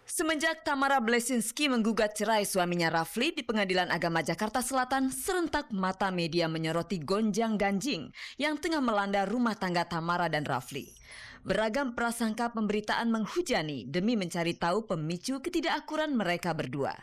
Semenjak Tamara Blesinski menggugat cerai suaminya Rafli di Pengadilan Agama Jakarta Selatan, serentak mata media menyoroti gonjang-ganjing yang tengah melanda rumah tangga Tamara dan Rafli. Beragam prasangka pemberitaan menghujani demi mencari tahu pemicu ketidakakuran mereka berdua.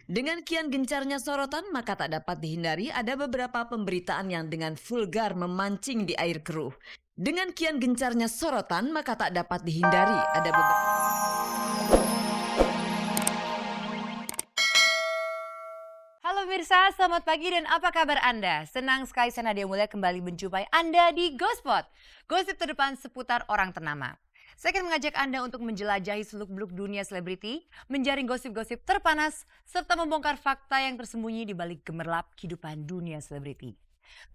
Dengan kian gencarnya sorotan, maka tak dapat dihindari ada beberapa pemberitaan yang dengan vulgar memancing di air keruh. Dengan kian gencarnya sorotan, maka tak dapat dihindari ada beberapa... Halo pemirsa, selamat pagi dan apa kabar Anda? Senang sekali saya Nadia Mulya kembali menjumpai Anda di Ghospot, gosip terdepan seputar orang ternama. Saya akan mengajak Anda untuk menjelajahi seluk-beluk dunia selebriti, menjaring gosip-gosip terpanas, serta membongkar fakta yang tersembunyi di balik gemerlap kehidupan dunia selebriti.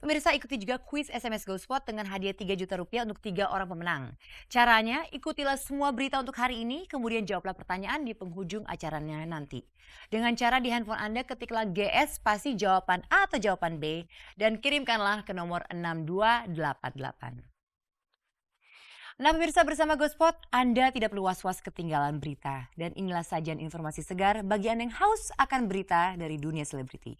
Pemirsa, ikuti juga kuis SMS Ghospot dengan hadiah 3 juta rupiah untuk 3 orang pemenang. Caranya, ikutilah semua berita untuk hari ini, kemudian jawablah pertanyaan di penghujung acaranya nanti. Dengan cara di handphone Anda ketiklah GS spasi jawaban A atau jawaban B dan kirimkanlah ke nomor 6288. Nah pemirsa, bersama Ghospot, Anda tidak perlu was-was ketinggalan berita. Dan inilah sajian informasi segar bagi Anda yang haus akan berita dari dunia selebriti.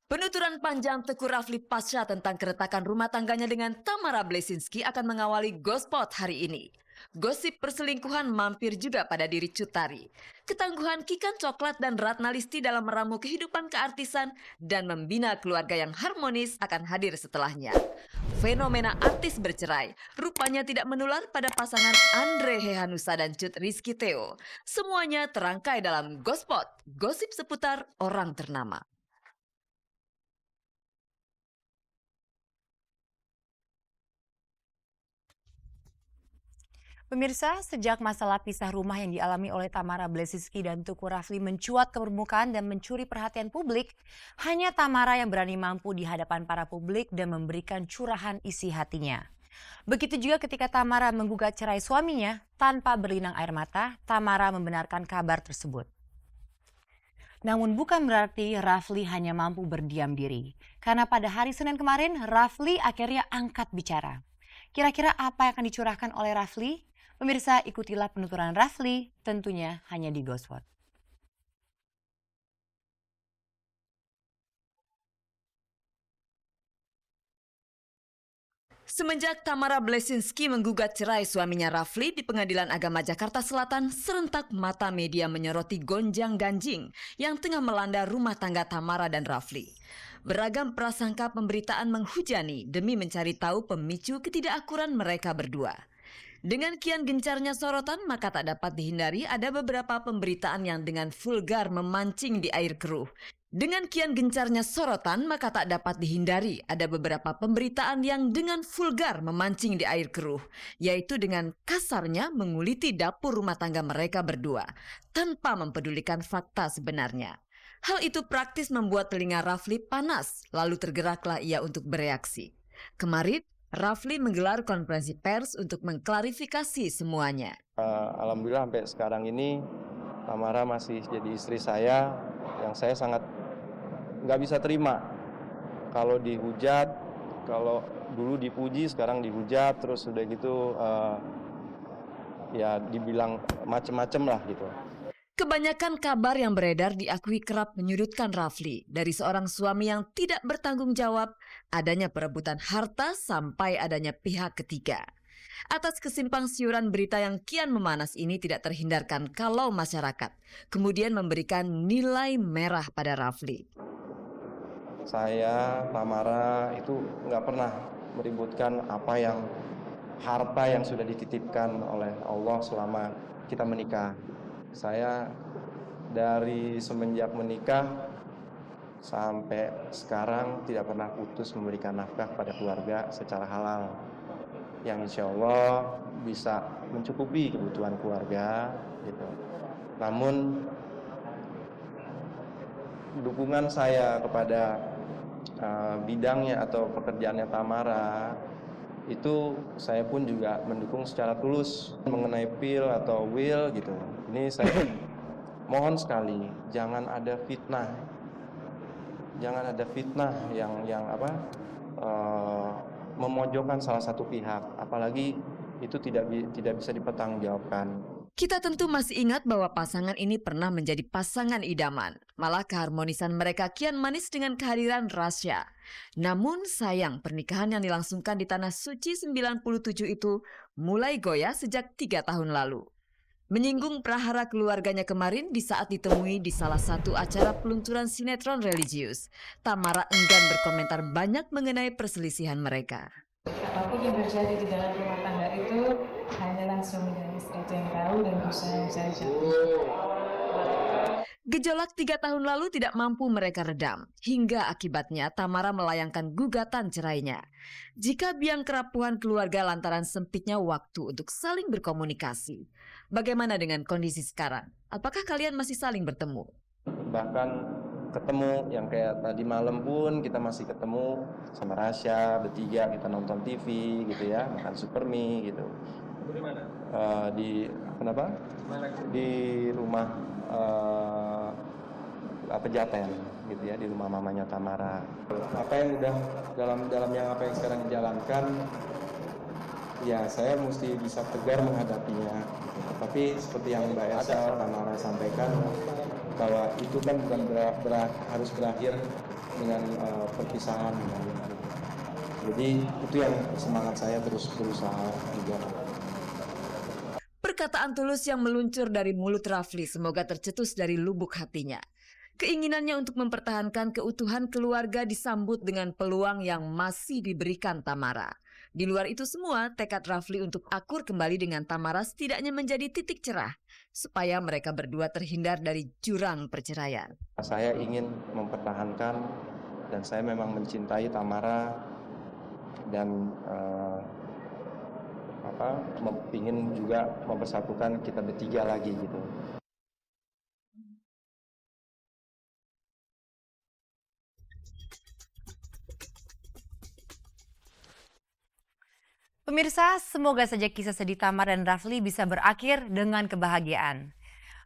Penuturan panjang Teguh Rafli Pasha tentang keretakan rumah tangganya dengan Tamara Blesinski akan mengawali Ghospot hari ini. Gosip perselingkuhan mampir juga pada diri Cut Tari. Ketangguhan Kikan Coklat dan Ratna Listi dalam meramu kehidupan keartisan dan membina keluarga yang harmonis akan hadir setelahnya. Fenomena artis bercerai rupanya tidak menular pada pasangan Andre Hehanussa dan Cut Rizky Theo. Semuanya terangkai dalam Ghospot, gosip seputar orang ternama. Pemirsa, sejak masalah pisah rumah yang dialami oleh Tamara Blesinski dan Teguh Rafli mencuat ke permukaan dan mencuri perhatian publik, hanya Tamara yang berani mampu di hadapan para publik dan memberikan curahan isi hatinya. Begitu juga ketika Tamara menggugat cerai suaminya, tanpa berlinang air mata, Tamara membenarkan kabar tersebut. Namun bukan berarti Rafli hanya mampu berdiam diri. Karena pada hari Senin kemarin, Rafli akhirnya angkat bicara. Kira-kira apa yang akan dicurahkan oleh Rafli? Pemirsa, ikutilah penuturan Rafli, tentunya hanya di Ghospot. Semenjak Tamara Blesinski menggugat cerai suaminya Rafli di Pengadilan Agama Jakarta Selatan, serentak mata media menyoroti gonjang-ganjing yang tengah melanda rumah tangga Tamara dan Rafli. Beragam prasangka pemberitaan menghujani demi mencari tahu pemicu ketidakakuran mereka berdua. Dengan kian gencarnya sorotan, maka tak dapat dihindari ada beberapa pemberitaan yang dengan vulgar memancing di air keruh. Dengan kian gencarnya sorotan, maka tak dapat dihindari ada beberapa pemberitaan yang dengan vulgar memancing di air keruh, yaitu dengan kasarnya menguliti dapur rumah tangga mereka berdua, tanpa mempedulikan fakta sebenarnya. Hal itu praktis membuat telinga Rafli panas, lalu tergeraklah ia untuk bereaksi. Kemarin, Rafli menggelar konferensi pers untuk mengklarifikasi semuanya. Alhamdulillah sampai sekarang ini Tamara masih jadi istri saya yang saya sangat nggak bisa terima. Kalau dihujat, kalau dulu dipuji sekarang dihujat, terus udah gitu ya dibilang macem-macem lah gitu. Kebanyakan kabar yang beredar diakui kerap menyudutkan Rafli dari seorang suami yang tidak bertanggung jawab, adanya perebutan harta sampai adanya pihak ketiga. Atas kesimpangsiuran berita yang kian memanas ini tidak terhindarkan kalau masyarakat kemudian memberikan nilai merah pada Rafli. Saya, Tamara itu nggak pernah meributkan harta yang sudah dititipkan oleh Allah selama kita menikah. Saya dari semenjak menikah sampai sekarang tidak pernah putus memberikan nafkah pada keluarga secara halal, yang insya Allah bisa mencukupi kebutuhan keluarga gitu. Namun dukungan saya kepada bidangnya atau pekerjaannya Tamara itu saya pun juga mendukung secara tulus. Mengenai pil atau will gitu, ini saya mohon sekali jangan ada fitnah yang memojokkan salah satu pihak, apalagi itu tidak bisa dipertanggungjawabkan. Kita tentu masih ingat bahwa pasangan ini pernah menjadi pasangan idaman. Malah keharmonisan mereka kian manis dengan kehadiran Rasya. Namun sayang pernikahan yang dilangsungkan di Tanah Suci 97 itu mulai goyah sejak 3 tahun lalu. Menyinggung prahara keluarganya kemarin di saat ditemui di salah satu acara peluncuran sinetron religius, Tamara enggan berkomentar banyak mengenai perselisihan mereka. Apapun yang terjadi di dalam rumah tangga itu hanyalah suami dan istri itu yang tahu dan berusaha mencari jalan. Gejolak 3 tahun lalu tidak mampu mereka redam, hingga akibatnya Tamara melayangkan gugatan cerainya. Jika biang kerapuhan keluarga lantaran sempitnya waktu untuk saling berkomunikasi, bagaimana dengan kondisi sekarang? Apakah kalian masih saling bertemu? Bahkan ketemu yang kayak tadi malam pun kita masih ketemu sama Rasya bertiga, kita nonton TV gitu ya, makan supermie gitu. Di mana? Di rumah Pejaten gitu ya, di rumah mamanya Tamara. Apa yang udah dalam yang apa yang sekarang dijalankan, ya saya mesti bisa tegar menghadapinya. Tapi seperti yang Mbak Elsa Tamara sampaikan, bahwa itu kan bukan harus berakhir dengan perpisahan. Jadi itu yang semangat saya terus berusaha juga. Perkataan tulus yang meluncur dari mulut Rafli semoga tercetus dari lubuk hatinya. Keinginannya untuk mempertahankan keutuhan keluarga disambut dengan peluang yang masih diberikan Tamara. Di luar itu semua, tekad Rafli untuk akur kembali dengan Tamara setidaknya menjadi titik cerah, supaya mereka berdua terhindar dari jurang perceraian. Saya ingin mempertahankan dan saya memang mencintai Tamara dan ingin juga mempersatukan kita bertiga lagi gitu. Pemirsa, semoga saja kisah sedih Tamara dan Rafli bisa berakhir dengan kebahagiaan.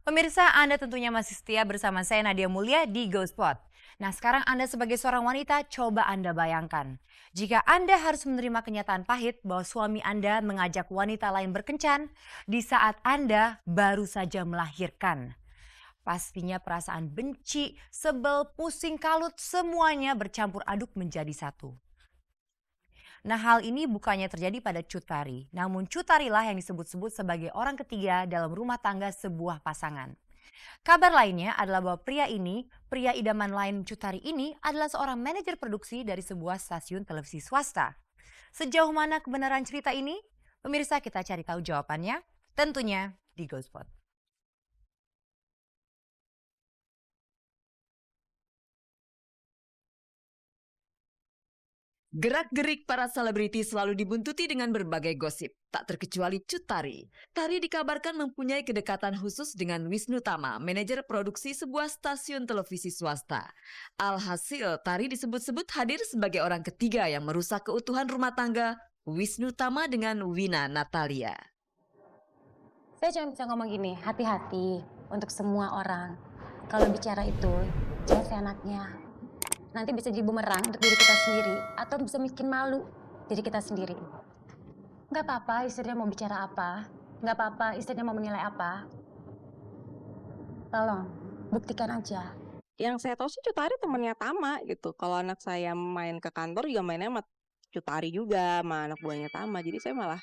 Pemirsa, Anda tentunya masih setia bersama saya Nadia Mulia di GoSpot. Nah, sekarang Anda sebagai seorang wanita, coba Anda bayangkan. Jika Anda harus menerima kenyataan pahit bahwa suami Anda mengajak wanita lain berkencan di saat Anda baru saja melahirkan. Pastinya perasaan benci, sebel, pusing, kalut, semuanya bercampur aduk menjadi satu. Nah, hal ini bukannya terjadi pada Cut Tari, namun Cut Tarilah yang disebut-sebut sebagai orang ketiga dalam rumah tangga sebuah pasangan. Kabar lainnya adalah bahwa pria idaman lain Cut Tari ini adalah seorang manajer produksi dari sebuah stasiun televisi swasta. Sejauh mana kebenaran cerita ini? Pemirsa, kita cari tahu jawabannya, tentunya di GoSpot. Gerak-gerik para selebriti selalu dibuntuti dengan berbagai gosip, tak terkecuali Cut Tari. Tari dikabarkan mempunyai kedekatan khusus dengan Wisnu Tama, manajer produksi sebuah stasiun televisi swasta. Alhasil, Tari disebut-sebut hadir sebagai orang ketiga yang merusak keutuhan rumah tangga Wisnu Tama dengan Wina Natalia. Saya cuma bisa ngomong gini, hati-hati untuk semua orang. Kalau bicara itu, jangan seenaknya. Nanti bisa jadi bumerang untuk diri kita sendiri atau bisa bikin malu diri kita sendiri. Nggak apa-apa istrinya mau bicara apa, nggak apa-apa istrinya mau menilai apa. Tolong, buktikan aja. Yang saya tahu sih Cut Tari temennya Tama gitu. Kalau anak saya main ke kantor juga mainnya sama Cut Tari juga, sama anak buahnya Tama. Jadi saya malah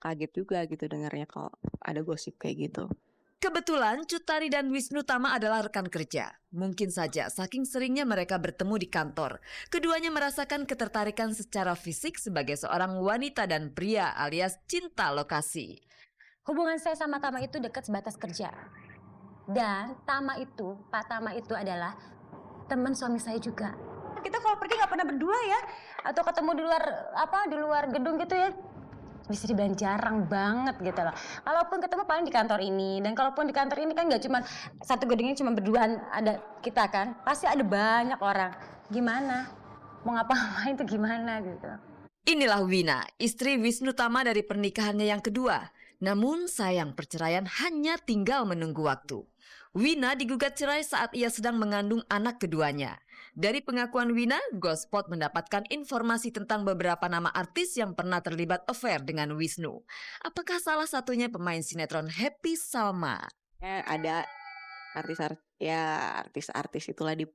kaget juga gitu dengarnya kalau ada gosip kayak gitu. Kebetulan Cut Tari dan Wisnu Tama adalah rekan kerja. Mungkin saja saking seringnya mereka bertemu di kantor, keduanya merasakan ketertarikan secara fisik sebagai seorang wanita dan pria alias cinta lokasi. Hubungan saya sama Tama itu dekat sebatas kerja. Dan Pak Tama itu adalah teman suami saya juga. Kita kalau pergi nggak pernah berdua ya, atau ketemu di luar gedung gitu ya. Bisa dibilang jarang banget gitu loh. Kalaupun ketemu paling di kantor ini, dan kalaupun di kantor ini kan nggak cuma satu gedungnya cuma berduaan ada kita kan, pasti ada banyak orang. Gimana? Mau ngapa-ngapain tuh gimana gitu. Inilah Wina, istri Wisnu Tama dari pernikahannya yang kedua. Namun sayang perceraian hanya tinggal menunggu waktu. Wina digugat cerai saat ia sedang mengandung anak keduanya. Dari pengakuan Wina, Gospot mendapatkan informasi tentang beberapa nama artis yang pernah terlibat affair dengan Wisnu. Apakah salah satunya pemain sinetron Happy Salma? Ada artis-artis itulah di